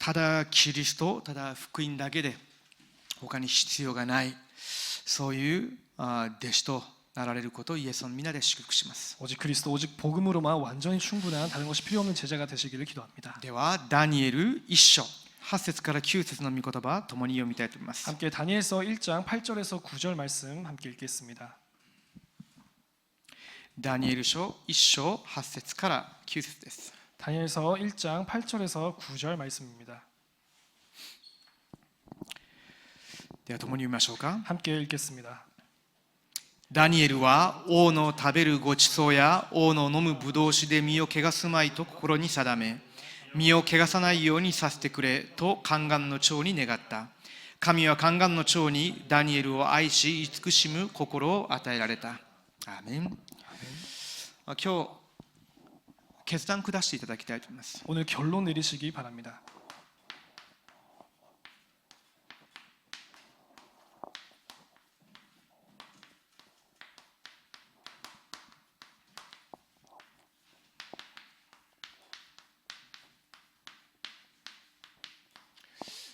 ただキリスト、ただ福音だけで他に必要がない、そういう弟子となられることをイエスの皆で祝福します。 오직 그리스도 오직 복음으로만 완전히 충분한 다른 것이 필요 없는 제자가 되시기를 기도합니다. ではダニエル1章8節から9節の御言葉共に読みたいと思います。 함께 다니엘서 1장 8절에서 9절 말씀 함께 읽겠습니다. ダニエル書1章8節から9節です。 다니엘서 1장 8절에서 9절 말씀입니다. では共に読みましょうか。 함께 읽겠습니다. ダニエルは王の食べるごちそうや王の飲むぶどう酒で身を汚すまいと心に定め、身を汚さないようにさせてくれと宦官の長に願った。神は宦官の長にダニエルを愛し慈しむ心を与えられた。アーメン。今日決断下していただきたいと思います。 오늘 결론 내리시기 바랍니다.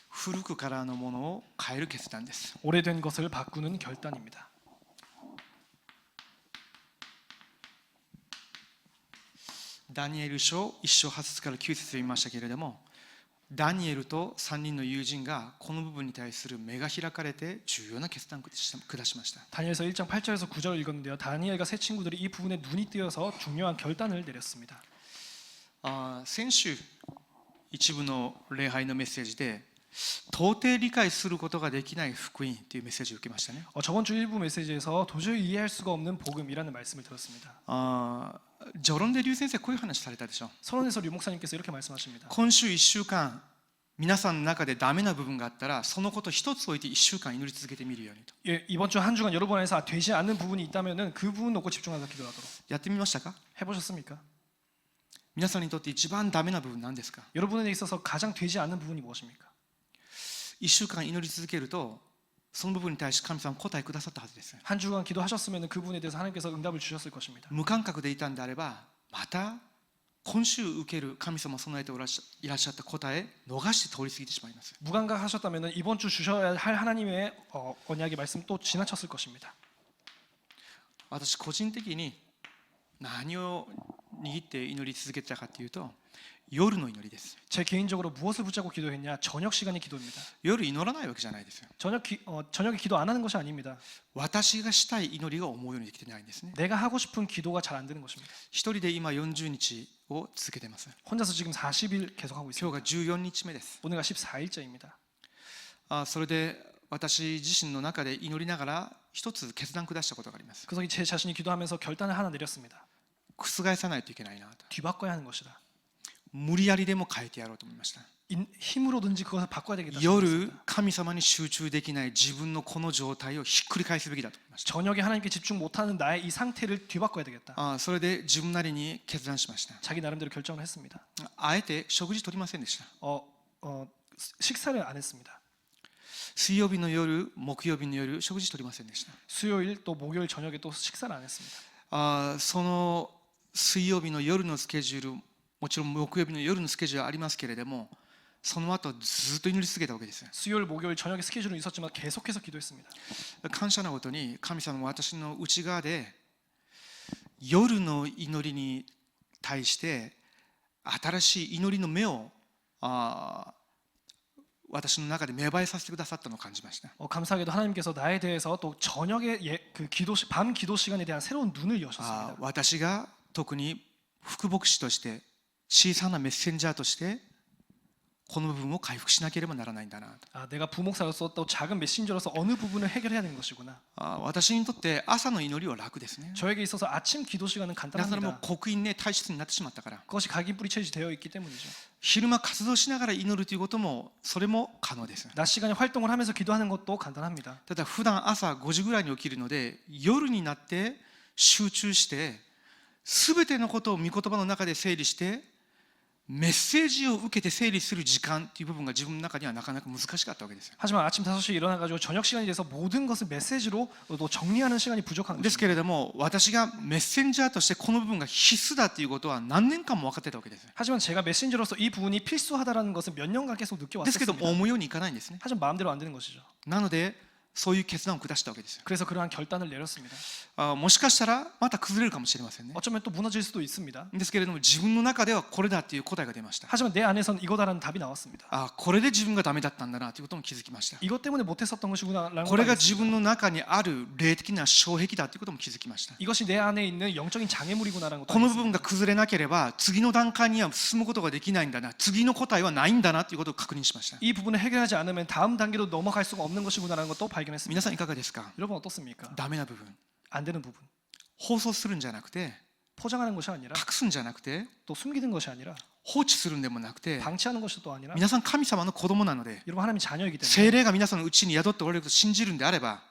古くからのものを変える決断です。 오래된 것을 바꾸는 결단입니다. ダニエル書1章8節から9節読みましたけれども、ダニエルと3人の友人がこの部分に対する目が開かれて重要な決断を下しました。 다니엘서 1장 8절에서 9절을 읽었는데요. 다니엘과 세 친구들이 이 부분에 눈이 뜨여서 중요한 결단을 내렸습니다. 先週一部の礼拝のメッセージで到底理解することができない福音というメッセージを受けましたね。 저번 주 일부 메시지에서 도저히 이해할 수가 없는 복음이라는 말씀을 들었습니다. ジョロンデ・リュウ先生こういう話されたでしょ。 서론에서 류 목사님께서 이렇게 말씀하십니다. 今週1週間皆さんの中でダメな部分があったらそのこと一つ置いて1週間祈り続けてみるようにと。 예, 이번 주 한 주간 여러분 안에서 되지 않는 부분이 있다면은 그 부분 놓고 집중하서 기도하도록. やってみましたか。 해보셨습니까? 皆さんにとって一番ダメな部分何ですか。 여러분에게 있어서 가장 되지 않는 부분이 무엇입니까? 1週間祈り続けるとその部分に対して神様は答えくださったはずです。 한 주간 기도하셨으면 그 부분에 대해서 하나님께서 응답을 주셨을 것입니다. 無感覚でいたんであればまた今週受ける神様備えていらっしゃった答え逃して通り過ぎてしまいます。 무감각하셨다면 이번 주 주셔야 할 하나님의 언약의 말씀 또 지나쳤을 것입니다. 私個人的に何を握って祈り続けてたかというと夜の祈りです。 제 개인적으로 무엇을 붙잡고 기도했냐? 저녁 시간의 기도입니다. 夜祈らないわけじゃないですよ。 저녁에 기도 안 하는 것이 아닙니다. 私がしたい祈りが思うようにできてないんですね。 내가 하고 싶은 기도가 잘 안 되는 것입니다. 一人で今40日を続けています。 혼자서 지금 40일 계속하고 今日 있습니다. が14日目です。 오늘가 14일째입니다. それで私自身の中で祈りながら一つ決断下したことがあります。 그래서 제 자신이 기도하면서 결단을 하나 내렸습니다. 覆さないといけないなと。 뒤바꿔야 하는 것이다. 無理やりでも変えてやろうと思いました。 힘으로든지 그것을 바꿔야 되겠다. 夜神様に集中できない自分のこの状態をひっくり返すべきだと思いました。 저녁에 하나님께 집중 못하는 나의 이 상태를 뒤바꿔야 되겠다. それで自分なりに決断しました。 자기 나름대로 결정을 했습니다. あえて食事取りませんでした。 식사를 안 했습니다. 水曜日の夜、木曜日の夜食事取りませんでした。 수요일 또 목요일 저녁에 또 식사를 안 했습니다. その水曜日の夜のスケジュール、もちろん木曜日の夜のスケジュールありますけれども、その後ずっと祈り続けたわけです。 수요일 목요일 저녁에 스케줄은 있었지만 계속해서 기도했습니다. 感謝なことに神様は私の内側で夜の祈りに対して新しい祈りの目を私の中で芽生えさせてくださったのを感じました。 감사하게도 하나님께서 나에 대해서 또 저녁에 그 밤 기도 시간에 대한 새로운 눈을 여셨습니다. 私が特に副牧師として小さなメッセンジャーとしてこの部分を回復しなければならないんだなと。 내가 부목사로서 또 작은 메신저로서 어느 부분을 해결해야 되는 것이구나. 私にとって朝の祈りは楽ですね。 저에게 있어서 아침 기도 시간은 だからもう 간단합니다. 刻印ね体質になってしまったから。 그것이 각인 뿌리 체질되어 있기 때문이죠. 昼間活動しながら祈るということもそれも可能です。 낮 시간에 활동을 하면서 기도하는 것도 간단합니다. ただ普段朝5時ぐらいに起きるので夜になって集中して全てのことを御言葉の中で整理してメッセージを受けて整理する時間っていう部分が自分の中にはなかなか難しかったわけですよ。 하지만 아침 5시에 일어나가지고 저녁 시간이 돼서 모든 것을 메시지로 또 정리하는 시간이 부족한 です 것입니다. けれども、私がメッセンジャーとしてこの部分が必須だということは何年間も分かってたわけです。 하지만 제가 메신저로서 이 부분이 필수하다라는 것은 몇 년간 계속 ですけど 느껴왔습니다. 思うようにいかないんですね。 하지만 마음대로 안 되는 것이죠. なのでそういう決断を下したわけですよ。 그래서 그러한 결단을 내렸습니다. もしかしたらまた崩れるかもしれませんね。 어쩌면 또 무너질 수도 있습니다. ですけれども、自分の中ではこれだっていう答えが出ました。 하지만 내 안에서는 이거다라는 답이 나왔습니다. これで自分がダメだったんだなということも気づきました。 이것 때문에 못했었던 것이구나라는 こ 걸 れが 알겠습니다. 自分の中にある霊的な障壁だということも気づきました。 이것이 내 안에 있는 영적인 장애물이구나라는 것도 この部 알겠습니다. 分が崩れなければ次の段階には進むことができないんだな、次の答えはないんだなということを確認しました。 이 부분을 해결하지 않으면 다음 단계로 넘어갈 수가 없는 것이구나라는 것도 발견했습니다. 皆さんいかがですか？ 여러분 어떻습니까? ダメな部分、 안 되는 부분, 放送するんじゃなくて、 포장하는 것이 아니라 隠すんじゃなくて、 또 숨기는 것이 아니라 放置するんでもなくて、 방치하는 것이 또 아니라 皆さん神様の子供なので、 여러분 하나님이 자녀이기 때문에 聖霊が皆さんのうちに宿っておられると信じるんであれば、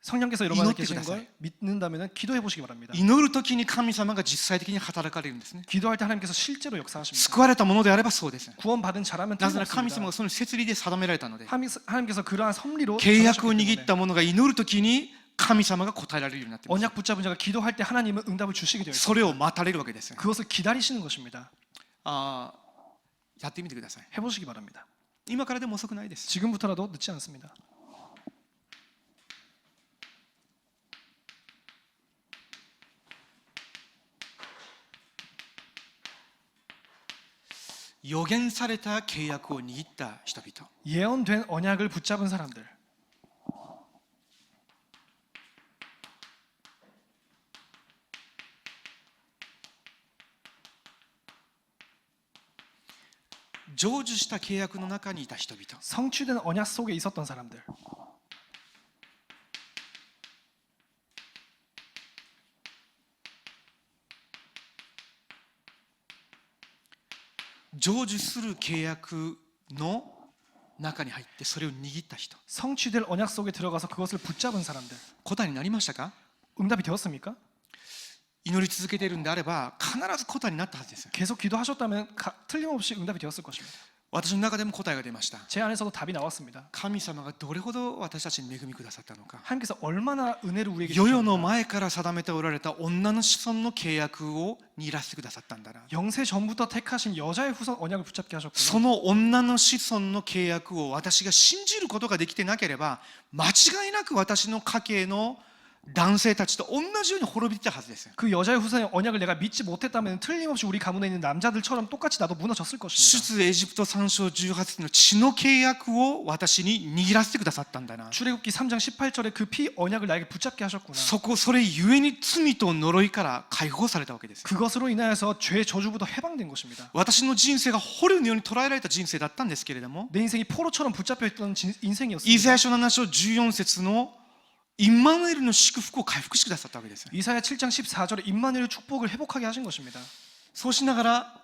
성령께서 여러분 안에 이노 계시는 떼고 걸 믿는다면 기도해 보시기 바랍니다. 祈るときに神様が実際的に働かれるんですね。 기도할 때 하나님께서 실제로 역사하십니다. 救われたものであればそうです。 구원받은 자라면 なぜなら神 틀림없습니다. 様がその摂理で定められたので、 하나님께서 그러한 섭리로 契約を 정하셨기 握っ 때문에 た者が祈るときに神様が答えられるようになっています。 언약 붙잡은 자가 기도할 때 하나님은 응답을 주시게 되어 そ 있습니다. れを待たれるわけですよ。 그것을 기다리시는 것입니다. やってみてください。 해보시기 바랍니다. 今からでも遅くないです。 지금부터라도 늦지 않습니다. 予言された契約を握った人々、 예언된 언약을 붙잡은 사람들, 成就した契約の中にいた人々、 성취된 언약 속에 있었던 사람들, 成就する契約の中に入ってそれを握った人、 성취될 언약 속에 들어가서 그것을 붙잡은 사람들. 答えになりましたか？ 응답이 되었습니까? 祈り続けているんであれば必ず答えになったはずです。 계속 기도하셨다면 틀림없이 응답이 되었을 것입니다. 私の中でも答えが出ました。 제 안에서도 답이 나왔습니다. 神様がどれほど私たちに恵みくださったのか。 하나님께서 얼마나 은혜를 우리에게 世々の 주셨는가. 前から定めておられた女の子孫の契約を握らせてくださったんだな。 영세 전부터 택하신 여자의 후손 언약을 붙잡게 そ 하셨구나. の女の子孫の契約を私が信じることができてなければ間違いなく私の家系の男性たちと同じように滅びてたはずです。 그 여자의 후손의 언약을 내가 믿지 못했다면 틀림없이 우리 가문에 있는 남자들처럼 똑같이 나도 무너졌을 것입니다. 出エジプト3章18節の血の契約を私に握らせてくださったんだな。 출애굽기 3장 18절에 그 피 언약을 나에게 붙잡게 하셨구나. それゆえに罪と呪いから解放されたわけです。 그것으로 인하여서 죄 저주부터 해방된 것입니다. 私の人生が捕虜のように捉えられた人生だったんですけれども、 내 인생이 포로처럼 붙잡혀 있던 イ 인생이었습니다. ザヤ書7章14節のインマヌエルの祝福を回復してくださったわけです。 이사야 7장 14절에 임마누엘 축복을 회복하게 하신 것입니다. そうしながら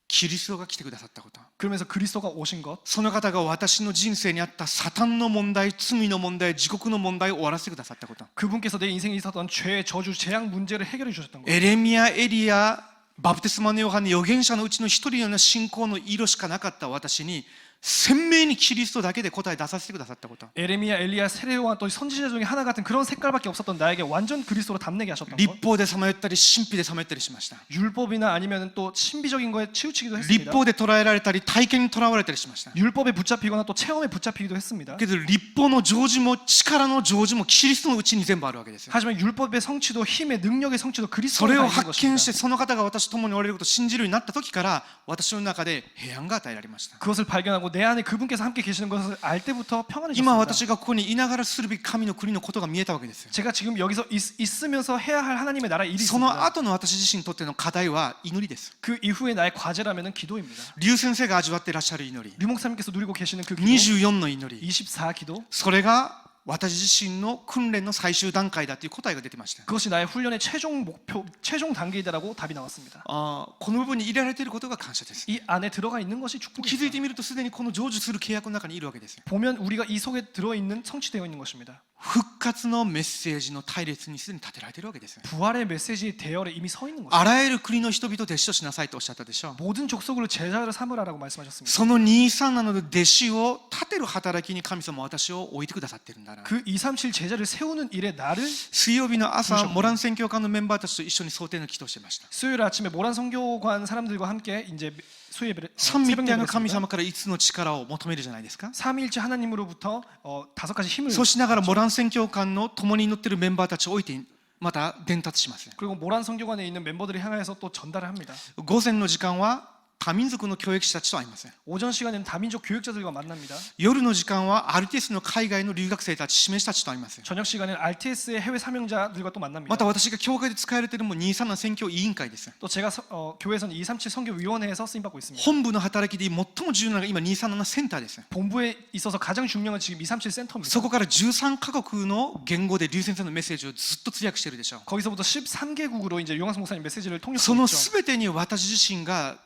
キリストが来てくださったこと、 그러면서 그리스도가 오신 것, その方が私の人生にあったサタンの問題、罪の問題、地獄の問題を終わらせてくださったこと、 그분께서 내 인생에 있었던 죄, 저주, 재앙 문제를 해결해 주셨던 것. エレミヤ、エリア、バプテスマのヨハネ、預言者のうちの一人のような信仰の色しかなかった私に鮮明にキリストだけで答え出させてくださったこと、 에레미야, 엘리야, 세례요한 또 선지자 중에 하나 같은 그런 색깔밖에 없었던 나에게 완전 그리스도로 담내게 하셨던 律 것. 法でさまよったり神秘でさまよったりしました。 율법이나 아니면 또 신비적인 거에 치우치기도 律 했습니다. 法で捉えられたり体験にとらわれたりしました。 율법에 붙잡히거나 또 체험에 붙잡히기도 했습니다. けど律法の成就も力の成就もキリストのうちに全部あるわけですよ。 하지만 율법의 성취도 힘의 능력의 성취도 そ 그리스도에 れを 있는 発見して 것입니다. その方が私と共におられることを信じるようになった時から私の中で平安が与えられました。 그것을 발견하고 내 안에 그분께서 함께 계시는 것을 알 때부터 今 평안해졌습니다. 私がここにいながらするべき神の国のことが見えたわけですよ。 제가 지금 여기서 있으면서 해야 할 하나님의 나라의 일이 その 있습니다. 後の私自身にとっての課題は祈りです 그 이후에 나의 과제라면은 기도입니다. 劉先生が味わっていらっしゃる祈り、 류 목사님께서 누리고 계시는 그 기도, 24の祈り、 24 기도, それが私自身の訓練の最終段階だという答えが出てました。 그것이 나의 훈련의 최종 목표, 최종 단계이다라고 답이 나왔습니다. この部分に入れられていることが感謝です。 이 안에 들어가 있는 것이 気づい 축복입니다. てみるとすでにこの成就する契約の中にいるわけですよ。 보면 우리가 이 속에 들어 있는 성취되어 있는 것입니다. 復活のメッセージの隊列にすでに立てられているわけですよ。 부활의 메시지 대열에 이미 서 있는 것입니다. あらゆる国の人々を弟子としなさいとおっしゃったでしょう。 모든 족속으로 제자를 삼으라라고 말씀하셨습니다. その237の弟子を立てる働きに神様は私を置いてくださっているんだな。 그 237 제자를 세우는 일에 나를 水曜日の朝、モラン宣教官のメンバーたちと一緒に想定の祈祷をしていました。 수요일 아침에 모란 선교관 사람들과 함께 이제 수예배를 三位一体の 새벽 神 예배를 様から5つの力を求めるじゃないですか。 삼위일체 하나님으로부터 5가지 힘을 そうしながらモラン宣教官の共に乗っているメンバーたちを置いてまた伝達します。 그리고 모란 선교관에 있는 멤버들을 향해서 또 전달을 합니다. 午前の時間は多民族の教育者たちと会います。 오전 시간에는 다민족 교육자들과 만납니다. 夜の時間は RTS の海外の留学生たち、示したちと会います。 저녁 시간에는 RTS의 해외 사명자들과 또 만납니다. また私が教会で使われているも237宣教委員会です。 또 제가 교회에서는 237 선교위원회에서 쓰임 받고 있습니다. 本部の働きで最も重要なのが今237センターです。 본부에 있어서 가장 중요한 건 지금 237 센터입니다. そこから13カ国の言語で劉先生のメッセージをずっと通訳しているでしょう。 거기서부터 13개국으로 이제 용광성 목사님 메시지를 そ 통역하고 の 있죠. 全てに私自身が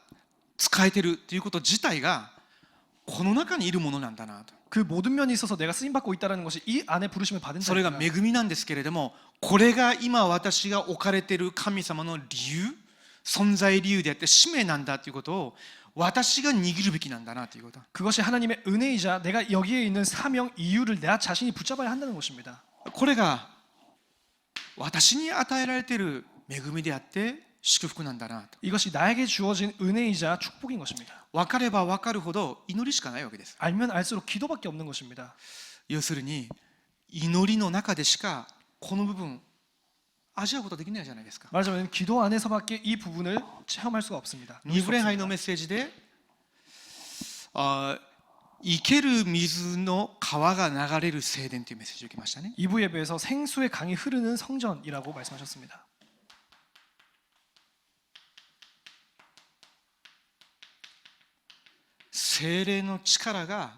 使えているということ自体がこの中にいるものなんだなと。 그 모든 면에 있어서 내가 쓰임 받고 있다는 것이 이 안에 부르심을 받은 それが 자입니다. 恵みなんですけれども、これが今私が置かれている神様の理由、存在理由であって使命なんだということを私が握るべきなんだなということ。 그것이 하나님의 은혜이자 내가 여기에 있는 사명 이유를 내 자신이 붙잡아야 한다는 것입니다. これが私に与えられている恵みであって祝福なんだなと。 이것이 나에게 주어진 은혜이자 축복인 것입니다. 分かれば分かるほど祈りしかないわけです。 알면 알수록 기도밖에 없는 것입니다. 要するに祈りの中でしかこの部分味わうことできないじゃないですか。 말하자면 기도 안에서밖에 이 부분을 체험할 수가 없습니다. ニブレンハイのメッセージで生ける水の川が流れる聖殿というメッセージを受けましたね。 2부 예배에서 생수의 강이 흐르는 성전이라고 말씀하셨습니다. 聖霊の力が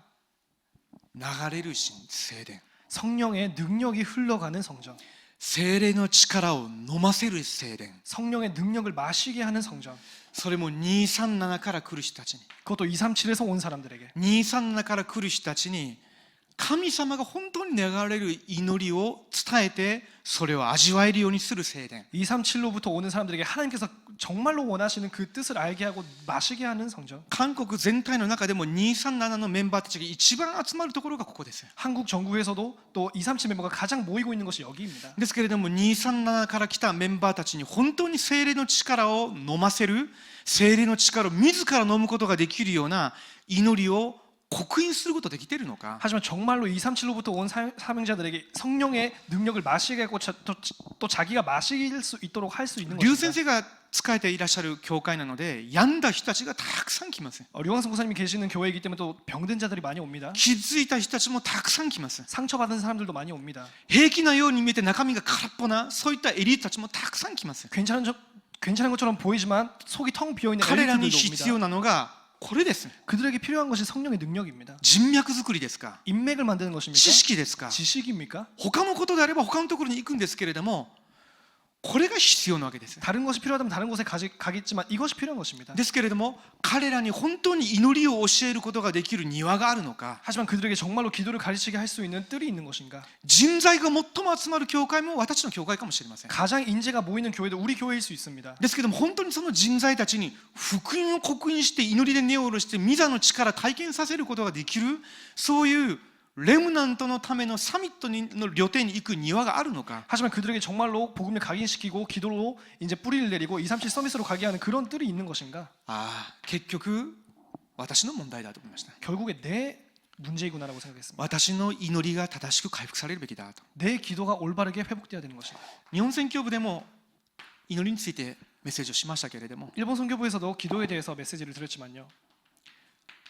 流れる聖殿、 성령의 능력이 흘러가는 성전, 聖霊の力を飲ませる聖殿、 성령의 능력을 마시게 하는 성전. それも237から来る人たちに、 그것도 237에서 온 사람들에게, 237から来る人たちに神様が本当に願れる祈りを伝えてそれを味わえるようにする聖殿。 237로부터 오는 사람들에게 하나님께서 정말로 원하시는 그 뜻을 알게 하고 마시게 하는 성전. 韓国全体の中でも237のメンバーたちが一番集まるところがここです。 한국 전국에서도 또 237 멤버가 가장 모이고 있는 것이 여기입니다. ですけれども237から来たメンバーたちに本当に聖霊の力を飲ませる、聖霊の力を自ら飲むことができるような祈りを刻印することができているのか。 하지만 정말로 237로부터 온 사명자들에게 성령의 능력을 마시게 하고 또 자기가 마실 수 있도록 할 수 있는 劉 것입니다. 先生が使えていらっしゃる教会なので病んだ人たちがたくさん来ます。 류광성 목사님이 계시는 교회이기 때문에 또 병든 자들이 많이 옵니다. 傷ついた人たちもたくさん来ます。 상처받은 사람들도 많이 옵니다. 平気なように見えて中身が空っぽなそういったエリートたちもたくさん来ます。 괜찮은 것처럼 보이지만 속이 텅 비어 있는 彼らに 엘리트들도 必要 옵니다. なのがこれです。 그들에게 필요한 것이 성령의 능력입니다. 人脈作りですか、 인맥을 만드는 것입니까? 知識ですか。 지식입니까? 他のことであれば他のところに行くんですけれども、これが必要なわけです。 다른 것이 필요하다면 다른 곳에 가겠지만 이것이 필요한 것입니다. ですけれども彼らに本当に祈りを教えることができる庭があるのか、 하지만 그들에게 정말로 기도를 가르치게 할 수 있는 뜰이 있는 것인가? 人材が最も集まる教会も私の教会かもしれません。 가장 인재가 모이는 교회도 우리 교회일 수 있습니다. ですけども本当にその人材たちに福音を刻印して祈りで根を下ろして御座の力を体験させることができる、そういうレムナントのためのサミットの旅程に行く庭があるのか。 하지만 그들에게 정말로 복음을 각인시키고 기도로 이제 뿌리를 내리고 237 서밋으로 가게 하는 그런 뜰이 있는 것인가? 結局私の問題だと思いました。 결국에 내 문제이구나라고 생각했습니다. 私の祈りが正しく回復されるべきだと。 내 기도가 올바르게 회복되어야 되는 것이다. 日本宣教部でも祈りについてメッセージをしましたけれども、 일본 선교부에서도 기도에 대해서 메시지를 드렸지만요.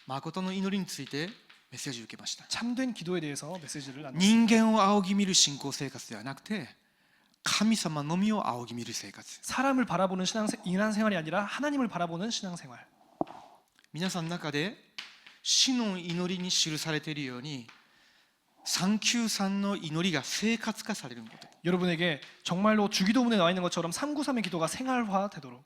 誠の祈りについてメッセージを受けました。 참된 기도에 대해서 메시지를 나눴습니다. 人間を仰ぎ見る信仰生活ではなくて神様のみを仰ぎ見る生活。 사람을 바라보는 신앙생활이 아니라 하나님을 바라보는 신앙생활. 皆さんの中で死の祈りに記されているように393の祈りが生活化されること。 여러분에게 정말로 주기도문에 나와 있는 것처럼 393의 기도가 생활화되도록.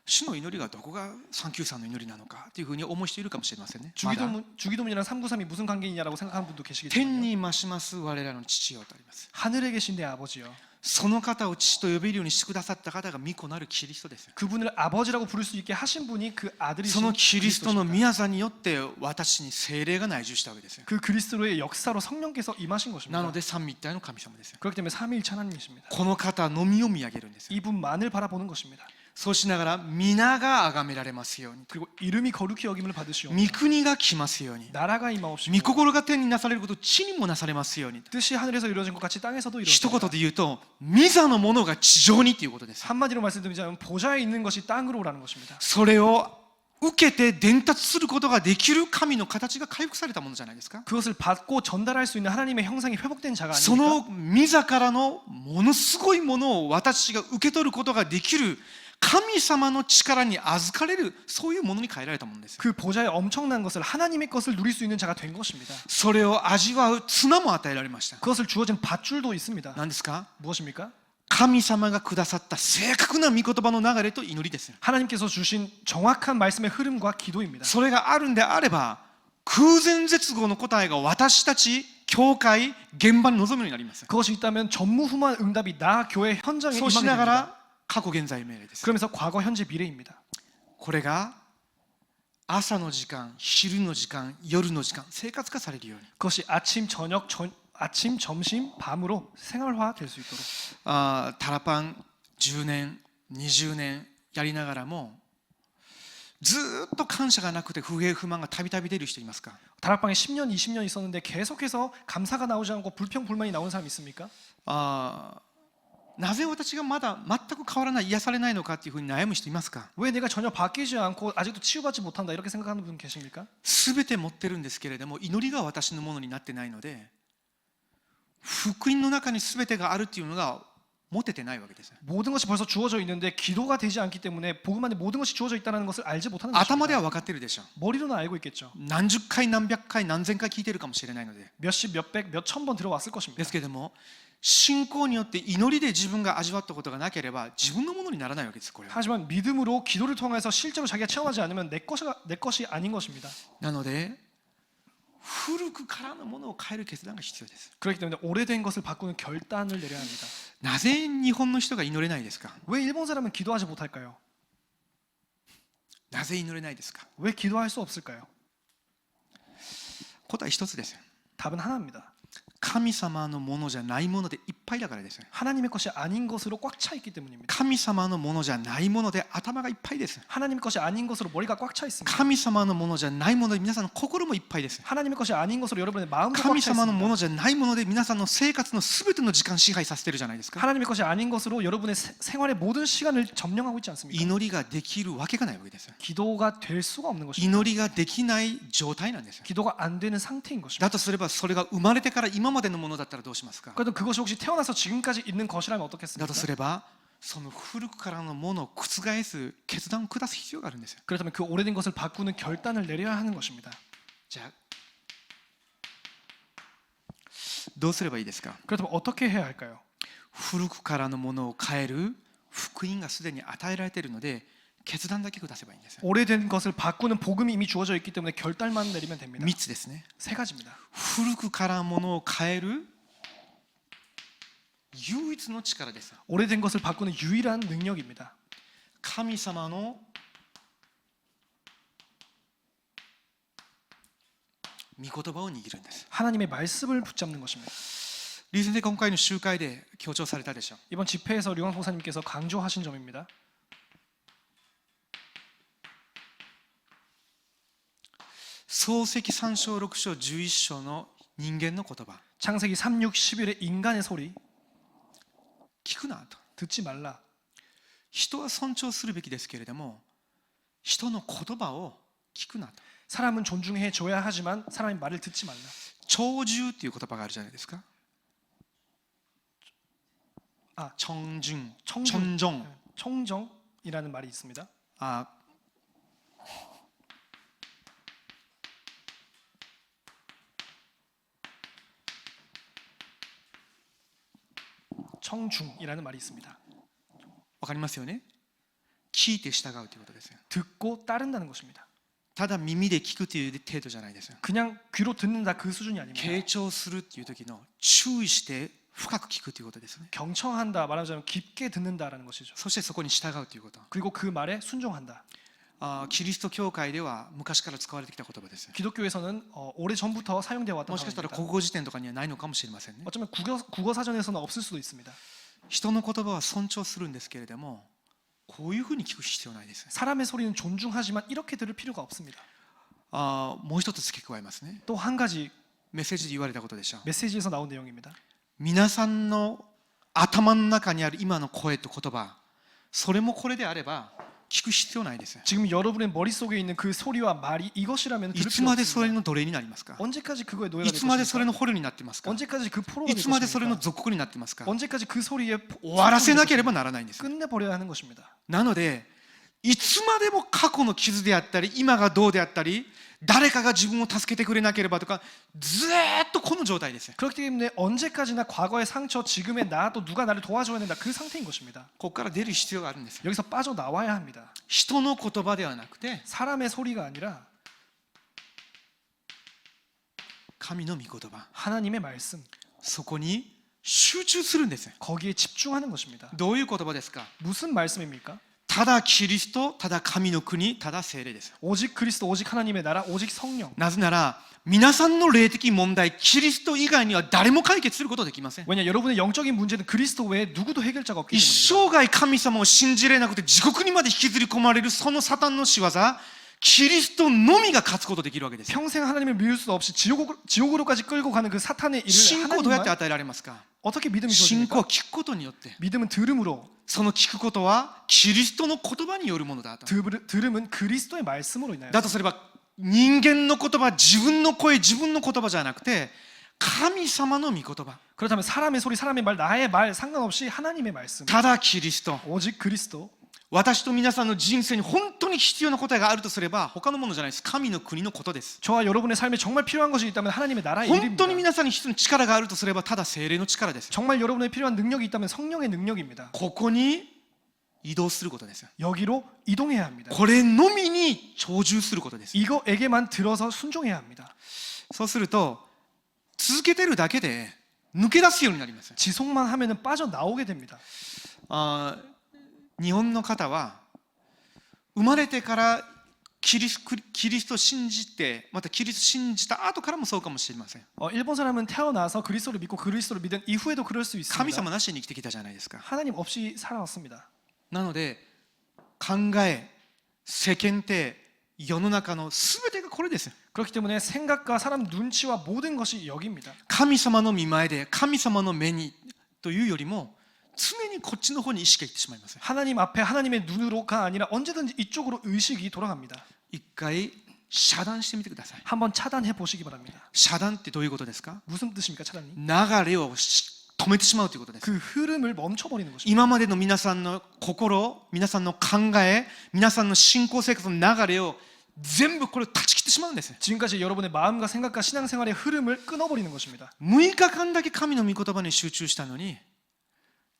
主の祈りがどこが393の祈りなのかというふうに思う人いるかもしれませんね。まだ 주기도문이랑 393이 무슨 관계이냐라고 생각하는 분도 天 계시겠지만요. に増します我らの父よとあります。 하늘에 계신 내 아버지요. その方を父と呼べるようにしてくださった方が御子なるキリストです。 그분을 아버지라고 부를 수 있게 하신 분이 그 そ 아들이신 のキリストの 그리스도십니다. 宮座によって私に聖霊が内住したわけですよ。 그 그리스도의 역사로 성령께서 임하신 な 것입니다. ので三位一体の神様ですよ。 그렇기 때문에 삼위일체 하나님이십니다. この方のみを見上げるんですよ。 이분만을 바라보는 것입니다. そうしながら皆が崇められますように、 그리고 이름이 거룩히 여김을 御 받으시오며 国が来ますように、 나라가 御 임하옵시며 心が天になされること地にもなされますように。 뜻이 하늘에서 이루어진 것 같이 땅에서도 一言 이루어집니다. で言うと御座のものが地上にということです。 한마디로 말씀드리자면 보좌에 있는 것이 땅으로 오라는 것입니다. それを受けて伝達することができる神の形が回復されたものじゃないですか。 그것을 받고 전달할 수 있는 하나님의 형상이 회복된 자가 そ 아닙니까? の御座からのものすごいものを私が受け取ることができる神様の力に預かれる、そういうものに変えられたものです。 그 보좌의 엄청난 것을 하나님의 것을 누릴 수 있는 자가 된 것입니다. それを味わう綱も与えられました。 그것을 주어진 밧줄도 있습니다. 何ですか？ 무엇입니까? 神様がくださった正確な御言葉の流れと祈りです。 하나님께서 주신 정확한 말씀의 흐름과 기도입니다. それがあるんであれば空前絶後の答えが私たち教会現場に臨むようになります。 그것이 있다면 전무후무한 응답이 나 교회 현장에 そうし 임하게 なが 됩니다. ら過去現在命令です。 그러면서 과거, 현재, 미래입니다. これが朝の時間、昼の時間、夜の時間生活化されるように。 그것이 아침, 저녁, 아침, 점심, 밤으로 생활화될 수 있도록. タラパン10年、20年やりながらもずっと感謝がなくて不平不満がたびたび出る人いますか？ 다락방에 10년, 20년 있었는데 계속해서 감사가 나오지 않고 불평, 불만이 나오는 사람 있습니까? なぜ私がまだ全く変わらない、癒されないのかっていうふうに悩む人いますか？ 왜 내가 전혀 바뀌지 않고 아직도 치유받지 못한다 이렇게 생각하는 분 계십니까? すべて持ってるんですけれども祈りが私のものになってないので、福音の中にすべてがあるっていうのが持ててないわけです。 모든 것이 벌써 주어져 있는데 기도가 되지 않기 때문에 복음 안에 모든 것이 주어져 있다는 것을 알지 못하는 頭で 것입니다. は分かってるでしょう。 머리로는 알고 있겠죠. 何十回何百回何千回聞いてるかもしれないので。 몇십, 몇백, 몇천 번 들어왔을 で 것입니다. すけれども信仰によって祈りで自分が味わったことがなければ自分のものにならないわけです。これは 하지만 믿음으로 기도를 통해서 실제로 자기가 체험하지 않으면 내 것이 아닌 것입니다. なので古くからのものを変える決断が必要です。 그렇기 때문에 오래된 것을 바꾸는 결단을 내려야 합니다. なぜ日本の人が祈れないですか？ 왜 일본 사람은 기도하지 못할까요? なぜ祈れないですか？ 왜 기도할 수 없을까요? 答え一つです。 답은 하나입니다. 神様のものじゃないものでいっぱいだからです。 하나님의 것이 아닌 것으로 꽉 차 있기 때문입니다. 神様のものじゃないもので頭がいっぱいです。 하나님의 것이 아닌 것으로 머리가 꽉 차 있습니다. 神様のものじゃないもので皆さんの心もいっぱいです。 하나님의 것이 아닌 것으로 여러분의 마음도 꽉 神 차 様のも 있습니다. のじゃないもので皆さんの生活のすべての時間支配させてるじゃないですか。 하나님의 것이 아닌 것으로 여러분의 생활의 모든 시간을 점령하고 있지 않습니까? 祈りができるわけがないわけです。 기도가 될 수가 없는 것입니다. 祈りができない状態なんです。 기도가 안 되는 상태인 것입니다. だとすればそれが生まれてから今までのものだったらどうしますか？ 그래도 그것이 혹시 태어나서 지금까지 있는 것이라면 だ 어떻겠습니까? とすればその古くからのものを覆す決断を下す必要があるんですよ。 그렇다면 그 오래된 것을 바꾸는 결단을 내려야 하는 것입니다. じゃあどうすればいいですか？ 그렇다면 어떻게 해야 할까요? 古くからのものを変える福音がすでに与えられているので決断だけ下せばいいんですよ。 오래된 것을 바꾸는 복음이 이미 주어져 있기 때문에 결단만 내리면 됩니다. 3つですね。 세 가지입니다. 古くからものを変える唯一の力です。 오래된 것을 바꾸는 유일한 능력입니다. 神様の御言葉を握るんです。 하나님의 말씀을 붙잡는 것입니다. リー先生、今回の集会で強調されたでしょう。 이번 집회에서 류광 목사님께서 강조하신 점입니다. 創世記3章6章11章の人間の言葉 창세기 3, 6, 11의 인간의 소리 聞くなと。 듣지 말라. 人は尊重するべきですけれども人の言葉を聞くなと。 사람은 존중해 줘야 하지만 사람의 말을 듣지 말라. 長寿っていう言葉があるじゃないですか。아, 청중, 청중. 청정. 청정이라는 말이 있습니다. 아, 청중이라는 말이 있습니다. わかりますよね。聞聞いて従うということですよ。 듣고 따른다는 것입니다. ただ耳で聞くという程度じゃないですよ。 그냥 귀로 듣는다 그 수준이 아닙니다. 傾聴するっていう時の注意して深く聞くということですね。 경청한다 말하자면 깊게 듣는다라는 것이죠. そしてそこに従うということ。 그리고 그 말에 순종한다. キリスト教会では昔から使われてきた言葉ですよ。 기독교에서는 오래전부터 사용되어 왔던 もしかしたら 단어입니다. 国語辞典とかにはないのかもしれませんね。 어쩌면 국어 사전에서는 없을 수도 있습니다. 人の言葉は尊重するんですけれども、こういうふうに聞く必要ないです。 사람의 소리는 존중하지만 이렇게 들을 필요가 없습니다. もう一つ付け加えますね。 또 한 가지 メッセージで言われたことでしょう。 메시지에서 나온 내용입니다. 皆さんの頭の中にある今の声と言葉、それもこれであれば聞く必要ないです。 지금 여러분의 머릿속에 있는 그 소리와 말이 이것이라면 い 들을 つ 필요 までそれ 없습니다. の奴隷になりますか？ 언제까지 그거에 노예가 い 될 つまでそれの 것입니까? 捕虜になってますか？ 언제까지 그 포로가 い 될 つまでそれの 것입니까? 属国になってますか？ 언제까지 그 소리에 終わらせなければならないんです。 끝내버려야 하는 것입니다. なのでいつまでも過去の傷であったり今がどうであったり誰かが自分を助けてくれなければとかずーっとこの状態です。 그렇기 때문에 언제까지나 과거의 상처, 지금의 나, 또 누가 나를 도와줘야 된다 그 상태인 것입니다. ここから出る必要があるんです。 여기서 빠져나와야 합니다. 人の言葉ではなくて 사람의 소리가 아니라 神の御言葉、 하나님의 말씀, そこに集中するんです。 거기에 집중하는 것입니다. どういう言葉ですか？ 무슨 말씀입니까? ただキリスト、ただ神の国、ただ聖霊です。 오직 그리스도, 오직 하나님의 나라, 오직 성령. なぜなら皆さんの霊的問題、キリスト以外には誰も解決することはできません。 왜냐 여러분의 영적인 문제는 그리스도 외에 누구도 해결자가 없기 一 때문입니다. 生涯神様を信じれなくて地獄にまで引きずり込まれるそのサタンの仕業、キリストのみが勝つことできるわけです。 평생 하나님을 미울 수 없이 지옥으로까지 끌고 가는 그 사탄의 일을 信仰をどうやって 하나님만 与えられますか？ 어떻게 믿음이 信仰は 주어집니까? 聞くことによって、 믿음은 들음으로, その聞くことはキリストの言葉によるものだと。 들음은 그리스도의 말씀으로 인하여. だとすれば人間の言葉、自分の声、自分の言葉じゃなくて神様の御言葉、 그렇다면 사람의 소리, 사람의 말, 나의 말 상관없이 하나님의 말씀, ただキリスト、 오직 그리스도. 私と皆さんの人生に本当に必要な答えがあるとすれば他のものじゃないです。神の国のことです。 저와 여러분의 삶에 정말 필요한 것이 있다면 하나님의 나라의 本 일입니다. 当に皆さんに必要な力があるとすればただ聖霊の力です。 정말 여러분의 필요한 능력이 있다면 성령의 능력입니다. ここに移動することですよ。 여기로 이동해야 합니다. これのみに長寿することです。 이거에게만 들어서 순종해야 합니다. そうすると続けてるだけで抜け出すようになります。 지속만 하면은 빠져나오게 됩니다. 日本の方は生まれてからキリストを信じて、またキリストを信じた後からもそうかもしれません。 일본 사람은 태어나서 그리스도를 믿고 그리스도를 믿은 이후에도 그럴 수 神 있습니다. 様なしに生きてきたじゃないですか。 하나님 없이 살아왔습니다. なので考え、世間体、世の中のすべてがこれです。 그렇기 때문에 생각과 사람 눈치와 모든 것이 여기입니다. 神様の見前で神様の目にというよりも常にこっちの方に意識がいってしまいます。 하나님 앞에 하나님의 눈으로가 아니라 언제든지 이쪽으로 의식이 돌아갑니다. 一回遮断してみてください。 한번 차단해 보시기 바랍니다. 遮断ってどういうことですか？ 무슨 뜻입니까, 차단이? 流れを止めてしまうということです。 그 흐름을 멈춰버리는 것입니다. 今までの皆さんの心、皆さんの考え、皆さんの信仰生活の流れを全部これを断ち切ってしまうんです。 지금까지 여러분의 마음과 생각과 신앙생활의 흐름을 끊어버리는 것입니다. 6日間だけ神の御言葉に集中したのに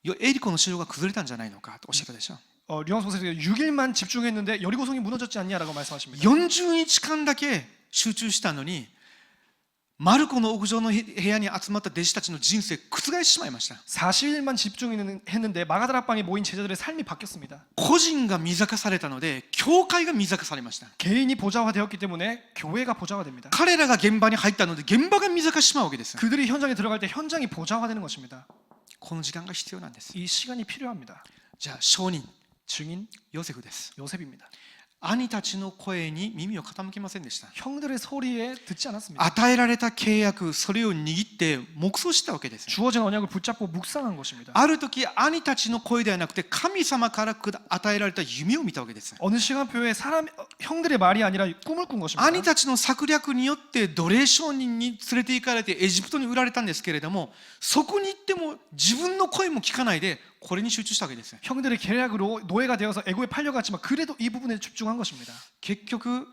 エリコの城が崩れたんじゃないのかとおっしゃったでしょ。 류황 선생님이 6일만 집중했는데 여리고성이 무너졌지 않냐라고 말씀하십니다. 40日間だけ集中したのにマルコの屋上の部屋に集まった弟子たちの人生覆してしまいました。 40일만 집중했는데 마가다락방에 모인 제자들의 삶이 바뀌었습니다. 個人が見透かされたので教会が見透かされました。 개인이 보좌화되었기 때문에 교회가 보좌화됩니다. 彼らが現場に入ったので現場が見透かしてしまうわけです。 그들이 현장에 들어갈 때 현장이 보좌화되는 것입니다. この時間が必要なんです。 이 시간이 필요합니다. じゃあ証人 증인 ヨセフです。 요셉입니다. 兄たちの声に耳を傾けませんでした。 형들의 소리에 듣지 않았습니다. 与えられた契約、それを握って黙想したわけです。 주어진 언약을 붙잡고 묵상한 것입니다. ある時兄たちの声ではなくて神様から与えられた夢を見たわけです。 어느 시간표에 형들의 말이 아니라 꿈을 꾼 것입니다. 兄たちの策略によって奴隷商人に連れて行かれてエジプトに売られたんですけれども、そこに行っても自分の声も聞かないでこれに集中したわけです。 형들의 계략으로 노예가 되어서 애고에 팔려갔지만 그래도 이 부분에 집중한 것입니다. 結局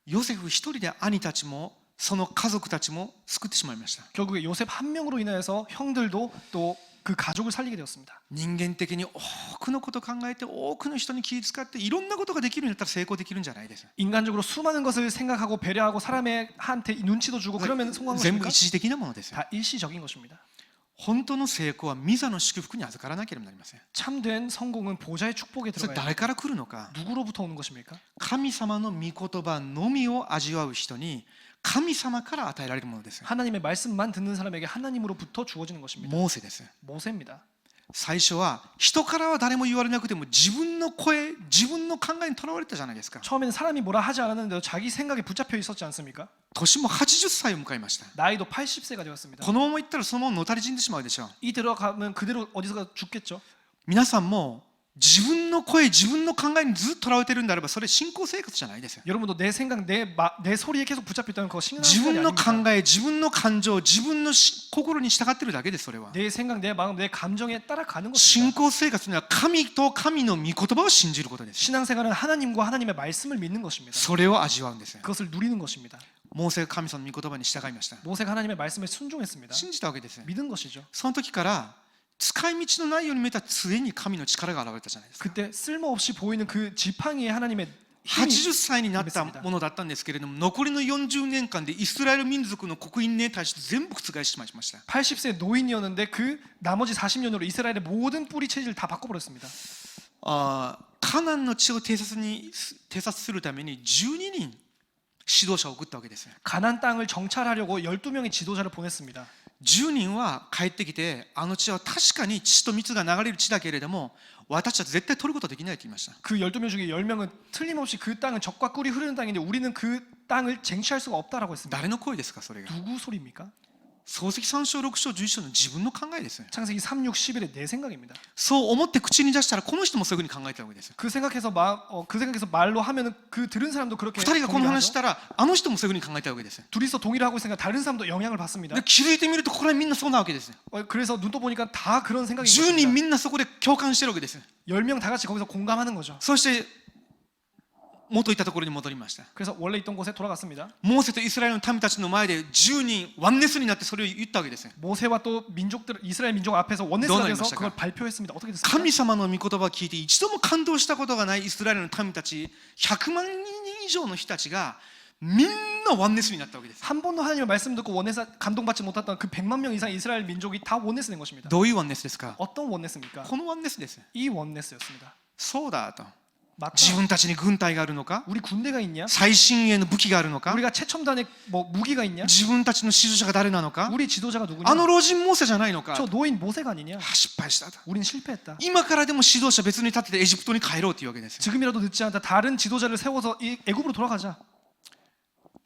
ヨセフ一人で兄たちもその家族たちも救ってしまいました。 결국에 요셉 한 명으로 인하여서 형들도 또 그 가족을 살리게 되었습니다. 人間的に多くのことを考えて多くの人に気を使っていろんなことができるようになったら成功できるんじゃないです。 인간적으로 수많은 것을 생각하고 배려하고 사람한테 눈치도 주고 그러면 성공한 全部 것입니까? 一時的なものですよ。 다 일시적인 것입니다. 本当の成功は御座の祝福に預からなければなりません。 참된 성공은 보좌의 축복에 それ 들어가야 誰 합니다. から来るのか。 누구로부터 오는 것입니까? 神様の御言葉のみを味わう人に神様から与えられるものです。 하나님의 말씀만 듣는 사람에게 하나님으로부터 주어지는 것입니다. モーセです。 모세입니다. 最初は人からは誰も言われなくても自分の声、自分の考えにとらわれたじゃないですか。 처음에는 사람이 뭐라 하지 않았는데도 자기 생각에 붙잡혀 있었지 않습니까? 年も80歳を迎えました。 나이도 80세가 되었습니다. このままいったらそのままのたれ死んでしまうでしょう。 이 들어가면 그대로 어디서가 죽겠죠. 皆さんも自分の声、自分の考えにずっととらわれているんであればそれ信仰生活じゃないですよ。 여러분도 내 생각, 내 소리에 계속 붙잡혀 있다면 그거 신앙 自 생활이 分の考 아닙니다. え、自分の感情、自分の心に従っているだけです。それは 내 생각, 내 마음, 내 감정에 따라가는 信 것입니다. 仰生活には神と神の御言葉を信じることです。 신앙생활은 하나님과 하나님의 말씀을 믿는 것입니다. それを味わうんです。 그것을 누리는 것입니다. モーセが神様の御言葉に従いました。 모세가 하나님의 말씀에 순종했습니다. 信じたわけです。 믿은 것이죠. その時から使い道のないように見えた杖に神の力が現れたじゃないですか。 그때 쓸모없이 보이는 그 지팡이에 하나님의 힘이 80歳になったものだったんですけれども、残りの40年間でイスラエル民族の国民に対して全部覆してしまいました。 80세 노인이었는데 그 나머지 40년으로 이스라엘의 모든 뿌리 체질을 다 바꿔버렸습니다. カナンの地を偵察するために12人指導者を送ったわけです。 가나안 땅을 정찰하려고 12명의 지도자를 보냈습니다. 10人は帰ってきて、あの地は確かに血と蜜が流れる地だけれども、私たち絶対取ることはできないと言いました。 그 12명 중에 10명은 틀림없이 그 땅은 젖과 꿀이 흐르는 땅인데 우리는 그 땅을 쟁취할 수가 없다라고 했습니다. 誰の声ですか、それが。 누구 소리입니까? 創世記3章6章11章の自分の考えです。 창세기 3, 6, 11의 내 생각입니다. そう思って口に出したら、この人もそういうふうに考えたわけです。 그 생각해서 말로 하면은 그 들은 사람도 그렇게 2人がこの 동의를 話し 하죠. たら、あの人もそういうふうに考えたわけです。 둘이서 동의를 하고 있으니까 다른 사람도 영향을 받습니다. で気づいてみると、これはみんなそうなわけです。 그래서 눈 떠보니까 다 그런 생각인 10人 것입니다. みんなそこで共感してるわけです。 10명 다 같이 거기서 공감하는 거죠. そして元いたところに戻りました。 그래서 원래 있던 곳에 돌아갔습니다. モーセとイスラエルの民たちの前で10人ワンネスになってそれを言ったわけです。 모세와 또 민족들 이스라엘 민족 앞에서 원내스가 너는 돼서 임마시다. 그걸 발표했습니다. 어떻게 됐습니까? 神様の御言葉を聞いて一度も感動したことがないイスラエルの民たち100万人以上の人たちがみんなワンネスになったわけです。 한 번도 하나님의 말씀 듣고 원내스 감동받지 못했던 그 100만 명 이상 이스라엘 민족이 다 원내스 된 것입니다. どういうワンネスですか。 어떤 원내스입니까? このワンネスです。 이 원내스였습니다. そうだと。 맞다. 自分たちに軍隊があるのか、 우리 군대가 있냐? 最新鋭の武器があるのか、 우리가 최첨단의 뭐 무기가 있냐? 自分たちの指導者が誰なのか、 우리 지도자가 あ 누구냐? の老人モーセじゃないのか。 저 노인 모세가 아니냐? 失敗したと。 우린 실패했다. 今からでも指導者別に立ててエジプトに帰ろうというわけです。 지금이라도 늦지 않다. 다른 지도자를 세워서 이 애굽으로 돌아가자.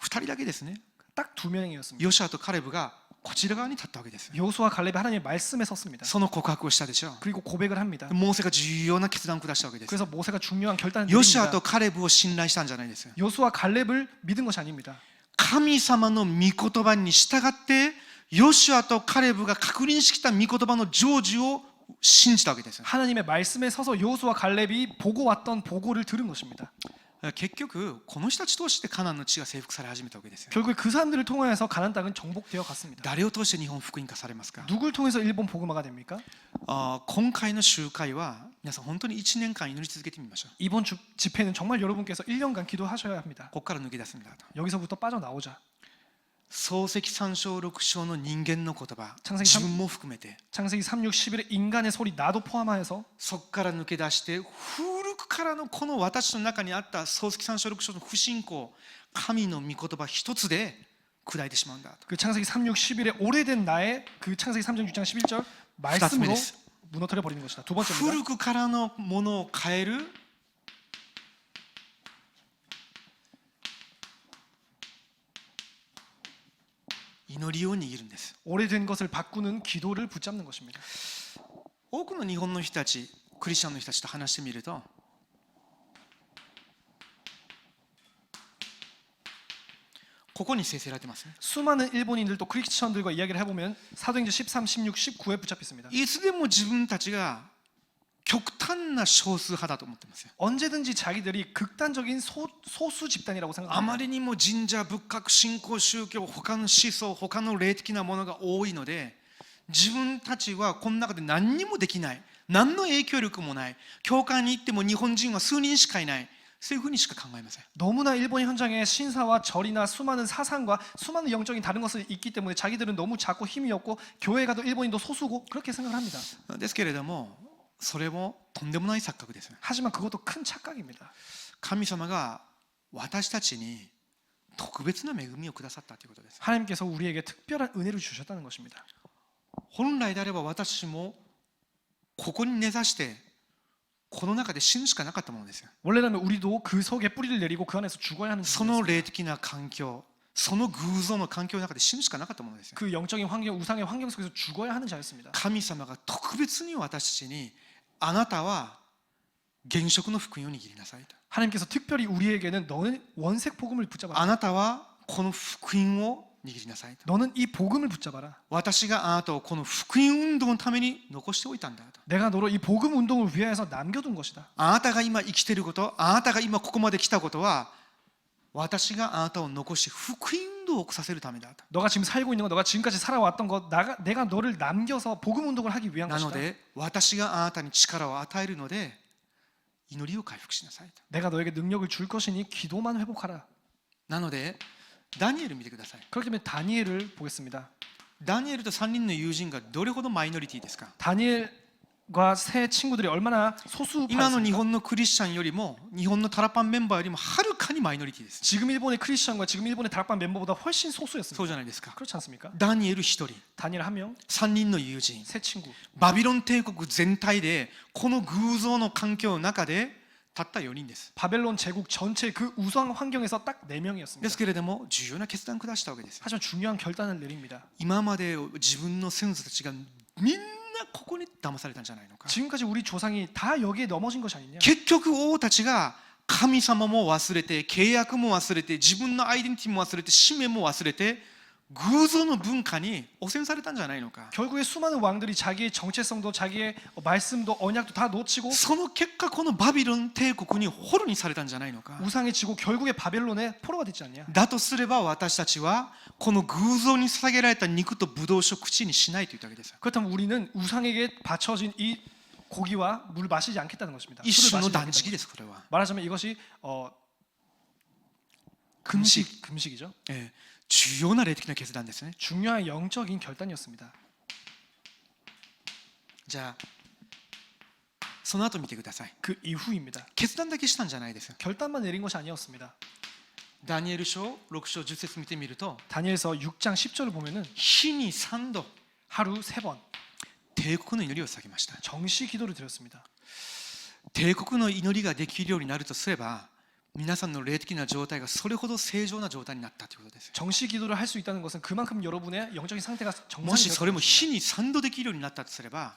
2人だけですね。 딱 2명이었습니다. ヨシュアとカレブがこちら側に立ったわけです。 여호수아 갈렙이 하나님의 말씀에 섰습니다. その告白をしたでしょう。 그리고 고백을 합니다. モーセが重要な決断を下したわけです。 그래서 모세가 중요한 결단을 ヨシュア 내립니다. とカレブを信頼したんじゃないです。 여호수아 갈렙을 믿은 것이 아닙니다. 神様の御言葉に従ってヨシュアとカレブが確認してきた御言葉の成就を信じたわけです。 하나님의 말씀에 서서 여호수아 갈렙이 보고 왔던 보고를 들은 것입니다. 結局この人たち通してカナンの地が征服され始めたわけですよ。 결국 그 사람들을 통하여서 가나안 땅은 정복되어 갔습니다. 誰を通して日本福音化されますか。 누굴 통해서 일본 복음화가 됩니까? 今回の集会は皆さん本当に1年間祈り続けてみましょう。 이번 집회는 정말 여러분께서 1년간 기도하셔야 합니다. ここから抜け出すんだと。 여기서부터 빠져나오자. 創世記3章6章の人間の言葉、창세기自分も含めて 창세기 3, 6, 11의 인간의 소리 나도 포함하여서 そこから抜け出して古くからのこの私の中にあった創世記3章6章の不信仰、神の御言葉一つで砕いてしまうんだと。 그 창세기 3, 6, 11의 오래된 나의 그 창세기 3장 6장 11절 말씀으로 무너뜨려 버리는 것이다. 두 번째입니다. 古くからのものを変える祈りを握るんです。 오래된 것을 바꾸는 기도를 붙잡는 것입니다. 多くの日本の人たち、クリスチャンの人たちと話してみると、ここに制せられてますね。 수많은 일본인들도 크리스천들과 이야기를 해보면 사도행전 13, 16, 19에 붙잡혀 있습니다. いつでも自分たちが極端な少数派だと思ってますよ。 언제든지 자기들이 극단적인 소수 집단이라고 あ 생각합니다. まりにも神社仏閣信仰宗教他の思想他の霊的なものが多いので自分たちはこの中で何にもできない、何の影響力もない、教会に行っても日本人は数人しかいない、そういうふうにしか考えません。 너무나 일본 현장에 신사와 절이나 수많은 사상과 수많은 영적인 다른 것을 있기 때문에 자기들은 너무 작고 힘이 없고 교회 가도 일본인도 소수고 그렇게 생각을 합니다. ですけれども、それもとんでもない錯覚です。 하지만 그것도 큰 착각입니다. 神様が私たちに特別な恵みをくださったということです。 하나님께서 우리에게 특별한 은혜를 주셨다는 것입니다. 本来であれば私もここに根ざしてこの中で死ぬしかなかったものですよ。 원래라면 우리도 그 속에 뿌리를 내리고 그 안에서 죽어야 하는 その 존재였습니다. 霊的な環境、その偶像の環境の中で死ぬしかなかったものですよ。 그 영적인 환경, 우상의 환경 속에서 죽어야 하는 자였습니다. 神様が特別に私たちに、あなたは現職の福音を握りなさいと。 하나님께서 특별히 우리에게는 너는 원색 복음을 붙잡아라. あなたはこの福音を握りなさいと。 너는 이 복음을 붙잡아라. 私があなたをこの福音運動のために残しておいたんだと。 내가 너를 이 복음 운동을 위하여서 남겨둔 것이다. あなたが今生きていること、あなたが今ここまで来たことは、私があなたを残し福音運動を起こさせるためだと。 너가 지금 살고 있는 것, 너가 지금까지 살아왔던 것, 내가 너를 남겨서 복음 운동을 하기 위한 なの 것이다. で私があなたに力を与えるので祈りを回復しなさいと。 내가 너에게 능력을 줄 것이니 기도만 회복하라. なのでダニエル見てください。 그렇기 때문에 다니엘을 보겠습니다. ダニエルと3人の友人がどれほどマイノリティですか。 다니엘과 세 친구들이 얼마나 今の日 소수파였습니까? 本のクリスチャンよりも日本のタラパンメンバーよりもはるかにマイノリティです。 지금 일본의 크리스천과 지금 일본의 다락방 멤버보다 훨씬 そう 소수였습니다. じゃないですか。 그렇지 않습니까? ダニエル1人、 다니엘 한 명, 3人の友人、 세 친구. バビロン帝国全体でこの偶像の環境の中でたった4人です。 바벨론 제국 전체 그 우상 환경에서 딱 4명이었습니다. ですけれども重要な決断を下したわけです。 하지만 중요한 결단을 내립니다. 今まで自分の先祖たちがみんなここに騙されたんじゃないのか。 지금까지 우리 조상이 다 여기에 넘어진 것이 아니냐? 結局王たちが神様も忘れて、契約も忘れて、自分のアイデンティティも忘れて、使命も忘れて、偶像の文化に汚染されたんじゃないのか。 결국에 수많은 왕들이 자기의 정체성도 자기의 말씀도 언약도 다 놓치고 その結果このバビロン帝国に捕虜にされたんじゃないのか。 우상에 지고 결국에 바벨론의 포로가 됐지 않냐? だとすれば私たちはこの偶像に捧げられた肉とブドウ酒を口にしないというわけです。 그렇다면 우리는 우상에게 바쳐진 이 고기와 물을 마시지 않겠다는 것입니다. 一 술을 種の 마시지 断 않겠다는 食ですこれは。 말하자면 이것이 금식이죠. 重要な霊的な決断ですね。 중요한 영적인 결단이었습니다. じゃあその後見てください。 그 이후입니다. 決断だけしたんじゃないです。 결단만 내린 것이 아니었습니다. ダニエル書6章10節見てみると、 다니엘서 6장 10절을 보면은 日に3度 하루 3번 帝国の祈りを捧げました。 정시 기도를 드렸습니다. 帝国の祈りができるようになるとすれば、皆さんの霊的な状態がそれほど正常な状態になったということです。 정시 기도를 할 수 있다는 것은 그만큼 여러분의 영적인 상태가 もし 정상이 それも 되었습니다. 日に3度できるようになったとすれば、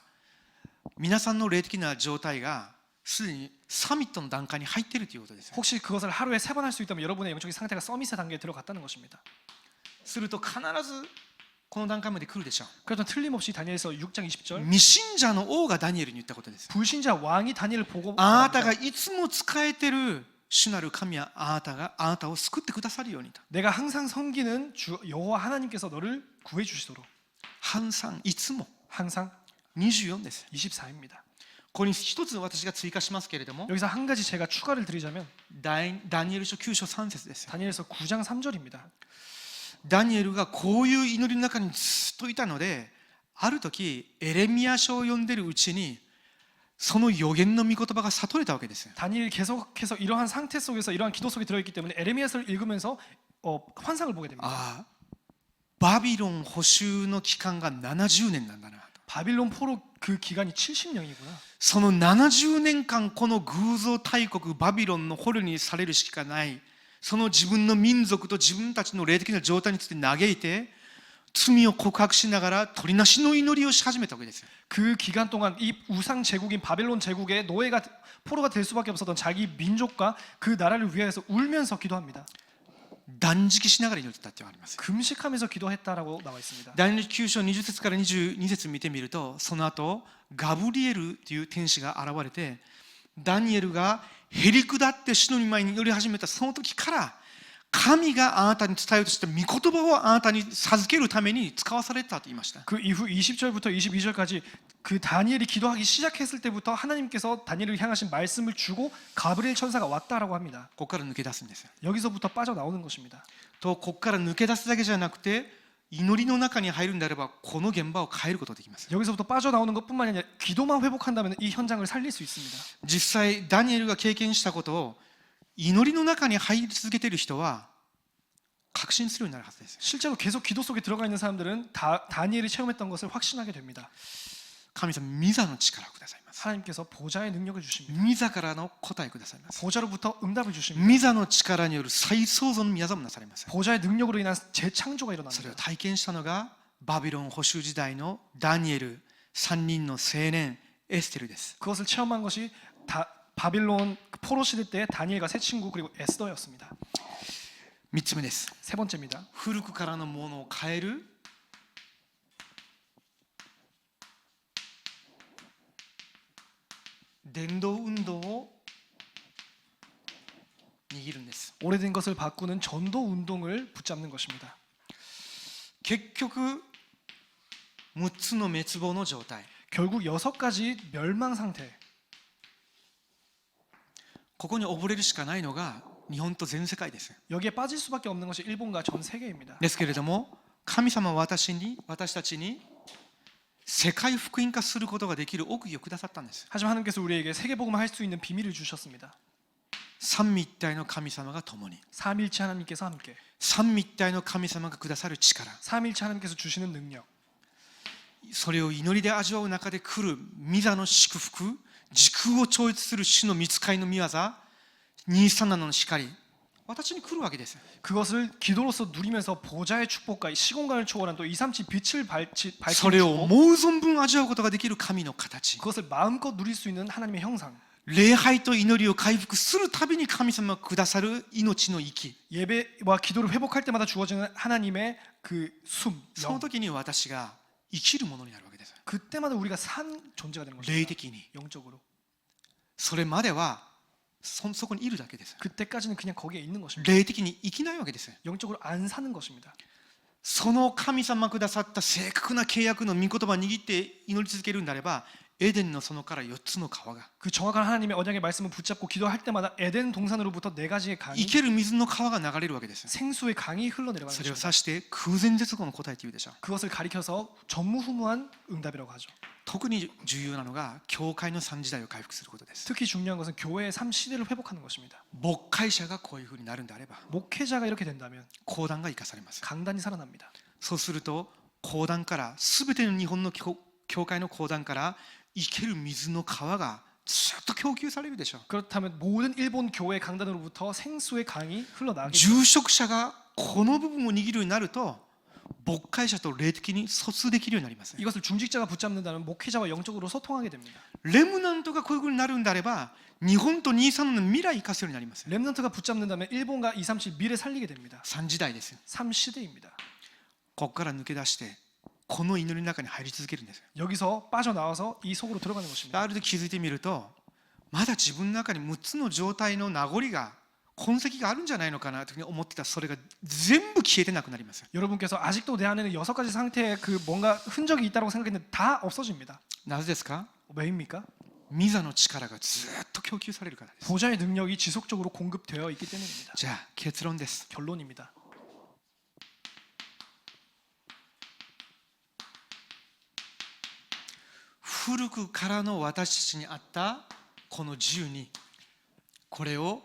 皆さんの霊的な状態がすでにサミットの段階に入っているということです。 혹시 그것을 하루에 3번 할 수 있다면 여러분의 영적인 상태가 서밋의 단계에 들어갔다는 것입니다. すると必ずこの段階まで来るでしょう。 그래도 틀림없이 다니엘서 6장 20절 未信者の王がダニエルに言ったことです。 불신자 왕이 다니엘을 보고 あなたがいつも仕えている主なる神はあなたを救ってくださるようにと。 내가 항상 섬기는 주 여호와 하나님께서 너를 구해 주시도록. 항상いつも 항상 24です。 24입니다. ここに一つ私が追加しますけれども、 여기서 한 가지 제가 추가를 드리자면 ダニエル書9章3節です。 다니엘서 9장 3절입니다. ダニエルがこういう祈りの中にずっといたので、ある時エレミヤ書を読んでるうちにその予言の御言葉が悟れたわけです。 다니엘이 계속해서 이러한 상태 속에서 이러한 기도 속에 들어있기 때문에 에레미야서를 읽으면서 환상을 보게 됩니다. ああ、バビロン捕囚の期間が70年なんだなと。 바빌론 포로 그 기간이 70년이구나. その70年間この偶像大国バビロンの捕虜にされるしかない、その自分の民族と自分たちの霊的な状態について嘆いて罪を告白しながら取りなしの祈りをし始めたわけですよ。 그 기간 동안 이 우상 제국인 바벨론 제국의 노예가 포로가 될 수밖에 없었던 자기 민족과 그 나라를 위해서 울면서 기도합니다. 断食しながら祈ってたってあります。 금식하면서 기도했다라고 나와 있습니다. ダニエル9章20節から22節見てみると、その後ガブリエルという天使が現れて、ダニエルがへり下って主の御前に祈り始めたその時から神があなたに伝えようとした御言葉をあなたに授けるために使わされたと言いました。 그 이후 20절부터 22절까지 그 다니엘이 기도하기 시작했을 때부터 하나님께서 다니엘을 향하신 말씀을 주고 가브리엘 천사가 왔다라고 합니다. ここから抜け出すんですよ。 여기서부터 빠져나오는 것입니다. とここから抜け出すだけじゃなくて、祈りの中に入るんであればこの現場を変えることができます。 여기서부터 빠져나오는 것뿐만이 아니라 기도만 회복한다면 이 현장을 살릴 수 있습니다. 実際ダニエルが経験したことを祈りの中に入り続けている人は確信するようになるはずです。 실제로 계속 기도 속에 들어가 있는 사람들은 다니엘이 체험했던 것을 확신하게 됩니다. 神様、御座の力をくださいます。 하나님께서 보좌의 능력을 주십니다. 御座からの答えくださいます。 보좌로부터 응답을 주십니다. 御座の力による再創造の御業もなされます。 보좌의 능력으로 인한 재창조가 それを 일어납니다. 体験したのがバビロン捕囚時代のダニエル、3人の青年エステルです。 그것을 체험한 것이 바빌론 포로 시대 때 다니엘과 세 친구 그리고 에스더였습니다. 3つ目です。 세 번째입니다. 古くからのものを変える伝道運動を握るんです。 오래된 것을 바꾸는 전도 운동을 붙잡는 것입니다. 結局6つの滅亡の状態。 결국 6가지 멸망 상태. ここに溺れるしかないのが日本と全世界です。 여기에 빠질 수밖에 없는 것이 일본과 전 세계입니다. ですけれども、神様は私たちに世界福音化することができる奥義をくださったんです。 하지만 하나님께서 우리에게 세계복음을 할 수 있는 비밀을 주셨습니다. 三位一体の神様が共に、 삼일체 하나님께서 함께, 三位一体の神様がくださる力、 삼일체 하나님께서 주시는 능력, それを祈りで味わう中で来る御座の祝福、時空を超越する主の御使いの御業、237の光、私に来るわけです。 그것을 기도로서 누리면서 보좌의 축복과 시공간을 초월한 또 237 빛을 それを 밝히는 思う存分味わうことができる神の形、 그것을 마음껏 누릴 수 있는 하나님의 형상, 礼拝と祈りを回復するたびに神様がくださる命の息、 예배와 기도를 회복할 때마다 주어지는 하나님의 그 숨, その 영. 時に私が生きるものになるわけです。 그때마다 우리가 산 존재가 되는 霊 것입니다. 的に。 영적으로. それまではそこにいるだけです。 그때까지는 그냥 거기에 있는 것입니다. 霊的に生きないわけです。 영적으로 안 사는 것입니다. その神様くださった正確な契約の御言葉を握って祈り続けるんであれば、エデンの園から4つの川が、 그 정확한 하나님의 언약의 말씀을 붙잡고 기도할 때마다 에덴 동산으로부터 4가지의 강이, 生ける水の川が流れるわけです。 생수의 강이 흘러내려가는 それを 것입니다. 指して空前絶後の答えというでしょう。 그것을 가리켜서 전무후무한 응답이라고 하죠. 特に重要なのが教会の3時代を回復することです。 특히 중요한 것은 교회의 3시대를 회복하는 것입니다. 牧会者がこういうふうになるんであれば、 목회자가 이렇게 된다면 講談が生かされます。 강단이 살아납니다. そうすると講談から全ての日本の教会の講談から生ける水の川がずっと供給されるでしょう。 그렇다면 모든 일본 교회 강단으로부터 생수의 강이 흘러나가게 住職者がこの部分を握るようになると、牧会者と霊的に疎通できるようになります。 이것을 중직자가 붙잡는다면 목회자와 영적으로 소통하게 됩니다. レムナントがこういうふうになるんであれば、日本と237の未来を生かすようになります。 렘넌트가 붙잡는다면 일본과 237 미래 살리게 됩니다. 3時代ですよ。 3시대입니다. ここから抜け出してこの祈りの中に入り続けるんですよ。 여기서 빠져나와서 이 속으로 들어가는 것입니다. ある時気づいてみると、まだ自分の中に6つの状態の名残が痕跡があるんじゃないのかなと思ってた、それが全部消えてなくなります。 여러분께서 아직도 내 안에는 6가지 상태의 그 뭔가 흔적이 있다고 생각했는데 다 없어집니다. なぜですか？ 왜입니까? 御座の力がずっと供給されるからです。 보좌의 능력이 지속적으로 공급되어 있기 때문입니다. じゃあ結論です。 결론입니다. 古くからの私たちにあったこの自由に、これを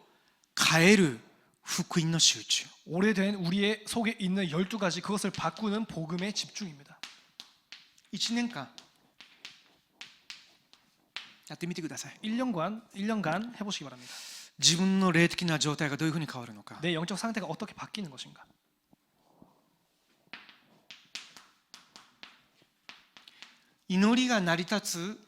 変える福音の集中。 오래된 우리의 속에 있는 12가지 그것을 바꾸는 복음의 집중입니다. 1年間やってみてください。 1년간 해보시기 바랍니다. 自分の霊的な状態がどういうふうに変わるのか。 내 영적 상태가 어떻게 바뀌는 것인가. 祈りが成り立つ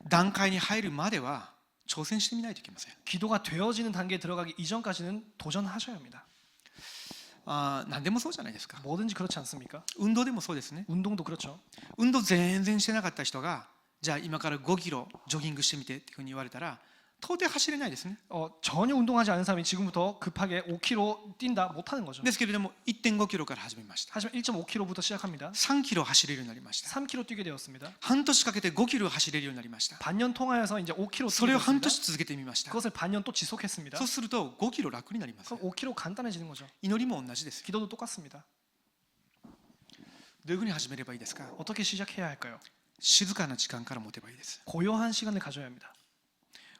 段階に入るまでは挑戦してみないといけません。 기도가 되어지는 단계에 들어가기 이전까지는 도전하셔야 합니다. 何でもそうじゃないですか。 뭐든지 그렇지 않습니까? 運動でもそうですね。 운동도 그렇죠. 運動全然してなかった人が、じゃあ今から5キロジョギングしてみてっていうふうに言われたら、到底走れないですね。 전혀 운동하지 않은 사람이 지금부터 급하게 5km 뛴다 못하는 거죠. ですけれども 1.5 キロから始めました。 하지만 1.5km부터 시작합니다. 3キロ走れるようになりました。 3km 뛰게 되었습니다. 半年かけて5キロ走れるようになりました。 반년 통하여서 이제 5km そ 뛰게 れを半 되었습니다. 年続けてみました。 그것을 반년 또 지속했습니다. そうすると5キロ楽になります。 그럼 5km 간단해지는 거죠. 祈りも同じです。 기도도 똑같습니다. どういうふうに始めればいいですか。 어떻게 시작해야 할까요? 静かな時間から持てばいいです。 고요한 시간을 가져야 합니다.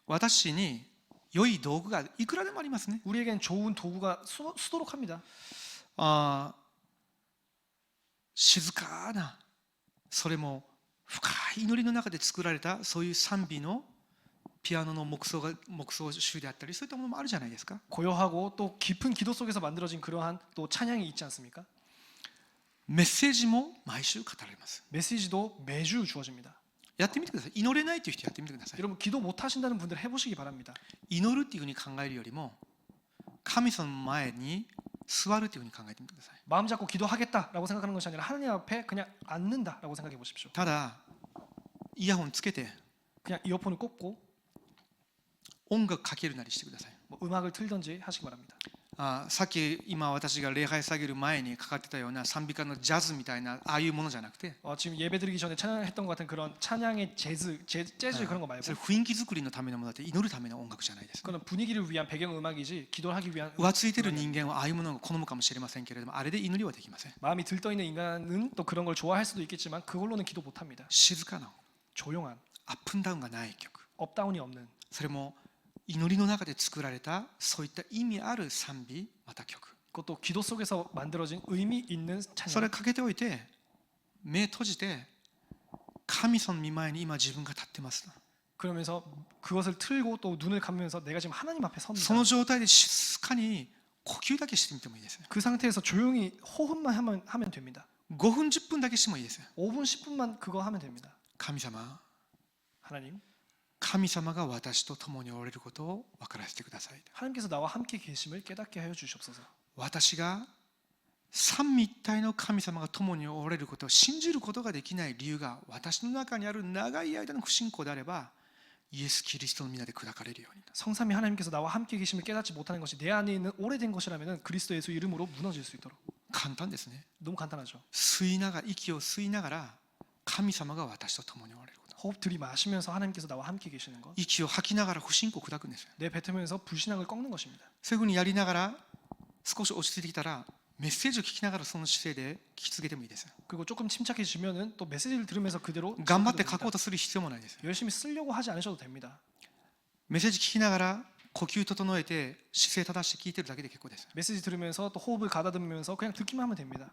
私に良い道具がいくらでもありますね。 우리에겐 좋은 도구가 수두룩합니다. 静かな、それも深い祈りの中で作られたそういう賛美のピアノの木奏集であったり、そういったものもあるじゃないですか。 고요하고 또 깊은 기도 속에서 만들어진 그러한 또 찬양이 있지 않습니까? メッセージも毎週語られます。 메시지도 매주 주어집니다. やってみてください。祈れないという人やってみてください。 여러분 기도 못 하신다는 분들 해보시기 바랍니다. 祈るっていうふうに考えるよりも神様の前に座るというふうに考えてみてください。 마음 잡고 기도하겠다라고 생각하는 것이 아니라 하나님 앞에 그냥 앉는다라고 생각해 보십시오. ただイヤホンつけて 그냥 이어폰을 꽂고 音楽かけるなりしてください。 뭐 음악을 틀든지 하시기 바랍니다. さっき今私が礼拝下げる前にかかってたような賛美歌のジャズみたいなああいうものじゃなくて、 지금 예배 드리기 전에 찬양했던 것 같은 그런 찬양의 재즈 그런 거 それ 말고 雰囲気作りのためのものだって祈るための音楽じゃないですか。 그거는 분위기를 위한 배경 음악이지 기도를 하기 위한 浮ついてる人間はああいうものが好むかもしれませんけれども、あれで祈りはできません。 마음이 들떠 있는 인간은 또 그런 걸 좋아할 수도 있겠지만 그걸로는 기도 못 합니다. 静かな 조용한 アップンダウンがない曲、 업다운이 없는 それも祈りの中で作られたそういった意味ある賛美また曲、 그것도 기도 속에서 만들어진 의미 있는 それ 찬양. かけておいて目閉じて神様の御前に今自分が立ってます。 그러면서 그것을 틀고 또 눈을 감으면서 내가 지금 하나님 앞에 そ 섭니다. の状態で静かに呼吸だけしてみてもいいですね。 그 상태에서 조용히 호흡만 하면 됩니다. 5分10分だけしてもいいですよ。 5분 10분만 그거 하면 됩니다. 神様、 하나님, 神様が私と共におられることを分からせてください。 하나님께서 나와 함께 계심을 깨닫게 하여 주시옵소서. 私が三位一体の神様が共におられることを信じることができない理由が私の中にある長い間の不信仰であれば、イエス・キリストの皆で砕かれるように。 성삼위 하나님께서 나와 함께 계심을 깨닫지 못하는 것이 내 안에 있는 오래된 것이라면 그리스도 예수 이름으로 무너질 수 있도록. 簡単ですね。 너무 간단하죠. 息を吸いながら神様が私と共におられること。 호흡 들이마시면서 하나님께서 나와 함께 계시는 것. 息を吐きながら不信仰を砕くんですよ。 내뱉으면서 불신앙을 꺾는 것입니다. そういうふうにやりながら少し落ち着いてきたらメッセージを聞きながらその姿勢で聞き続けてもいいですよ。 그리고 조금 침착해지면은 또 메시지를 들으면서 그대로 頑張って 지켜도 書こう 됩니다. とする必要もないですよ。 열심히 쓰려고 하지 않으셔도 됩니다. メッセージ聞きながら呼吸整えて姿勢正して聞いてるだけで結構です。 메시지 들으면서 또 호흡을 가다듬으면서 그냥 듣기만 하면 됩니다.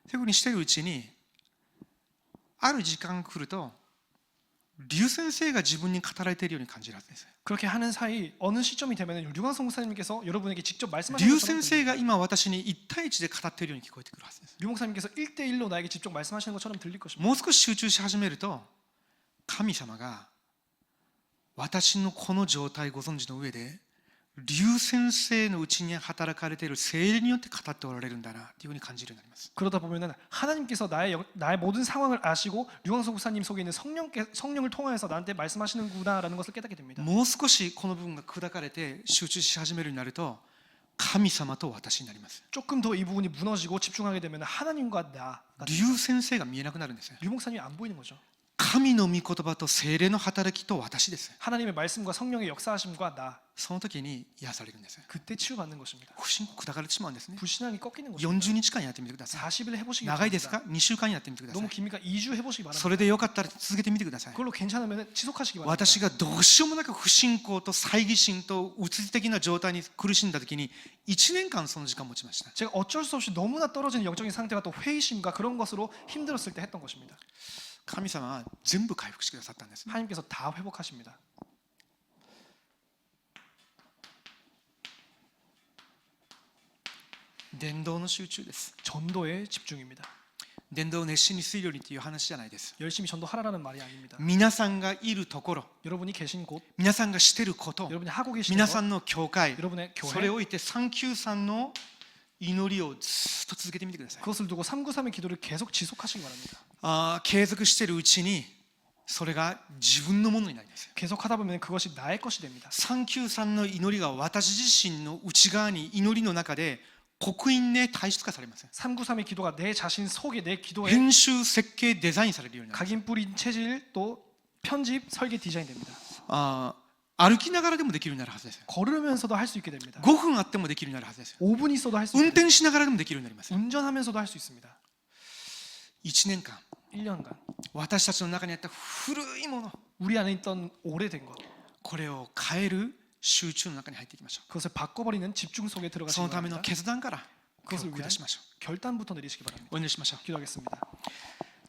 そういうふうにしてるうちにある時間が来ると竜先生が自分に語られているように感じるはずです。 그렇게 하는 사이 어느 시점이 되면은 류광성 목사님께서 여러분에게 직접 竜 말씀하시는 先 것처럼 生が今私に1対1で語っているように聞こえてくるはずです。 류 목사님께서 1대1로 나에게 직접 말씀하시는 것처럼 들릴 것입니다. もう少し集中し始めると神様が私のこの状態をご存知の上で竜先生のうちに働かれている聖霊によって語っておられるんだなというふうに感じるようになります。 그러다 보면은 하나님께서 나의 모든 상황을 아시고 류광석 목사님 속에 있는 성령을 통하여서 나한테 말씀하시는구나라는 것을 깨닫게 됩니다. もう少しこの部分が砕かれて集中し始めるようになると神様と私になります。 조금 더 이 부분이 무너지고 집중하게 되면 하나님과 나가 竜先生が見えなくなるんですよ。 류 목사님이 안 보이는 거죠. 神の御言葉と聖霊の働きと私です。 하나님의 말씀과 성령의 역사하심과 나, その時に癒されるんです。 그때 치유받는 것입니다. 不信仰砕かれてしまうんですね。 불신앙이 꺾이는 것입니다. 40日間やってみてください。 40일 해보시기 長いです 바랍니다. か？2週間やってみてくださ 너무 い。 깁니까? 2주 해보시기 바랍니다. それでよかったら続けてみてください。 그걸로 괜찮으면 지속하시기 바랍니다. 私がどうしようもなく不信仰と猜疑心とうつつ的な状態に苦しんだ時に1年間その時間を持ちました。 제가 어쩔 수 없이 너무나 떨어지는 영적인 상태가 또 회의심과 그런 것으로 힘들었을 때 했던 것입니다. 神様は全部回復してくださったんです。 하나님께서 다 회복하십니다. 伝道の集中です。 전도에 집중입니다. 伝道を熱心にするようにという話じゃないです。 열심히 전도하라는 말이 아닙니다. 皆さんがいるところ、 여러분이 계신 곳, 皆さんがしていること、 여러분이 하고 계신 皆 것, さんの教会、 여러분의 それ 교회, を置いて393の祈りをずっと続けてみてください。 그것을 두고 393의 기도를 계속 지속하시기 바랍니다. 継続しているうちにそれが自分のものになります。 계속 하다 보면 그것이 나의 것이 됩니다. 393の祈りが私自身の内側に祈りの中で刻印で体質化されます。 393의 기도가 내 자신 속에 내 기도에 編集設計デザインされるようになります。 각인 뿌린 체질 또 편집 설계 디자인 됩니다. 歩きながらでもできるようになるはずです。 걸으면서도 할 수 있게 됩니다. 5分あってもできるようになるはずです。 5분 있어도 할 수 運 있게 됩니다. 転しながらでもできるようになります。 운전하면서도 할 수 있습니다. 1年間 1년간 私たちの中にあった古いもの 우리 안에 있던 오래된 것 これを変える集中の中に入っていきましょ 그것을 바꿔버리는 집중 속에 う。そ 들어가시기 のための 바랍니다. 決断から今日 그것을 위한 下しましょ 결단부터 내리시기 바랍니다. う。お祈りしましょう。 기도하겠습니다.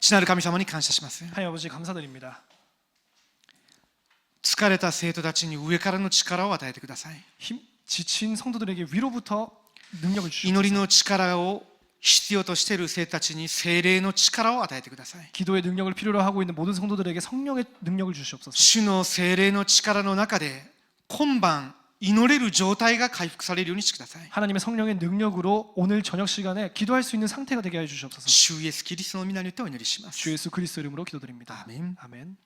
父なる神様に感謝します。 하나님 아버지 감사드립니다. 疲れた生徒たちに上からの力を与えてください。 지친 성도들에게 위로부터 능력을 祈 주시옵소서. りの力を必要としている生徒たちに聖霊の力を与えてください。 기도의 능력을 필요로 하고 있는 모든 성도들에게 성령의 능력을 주시옵소서. 主の聖霊の力の中で今晩祈れる状態が回復されるようにしてください。 하나님의 성령의 능력으로 오늘 저녁 시간에 기도할 수 있는 상태가 되게 해 주시옵소서. 主イエスキリストの皆によってお祈りします。 주 예수 그리스도 이름으로 기도드립니다. 아멘. 아멘.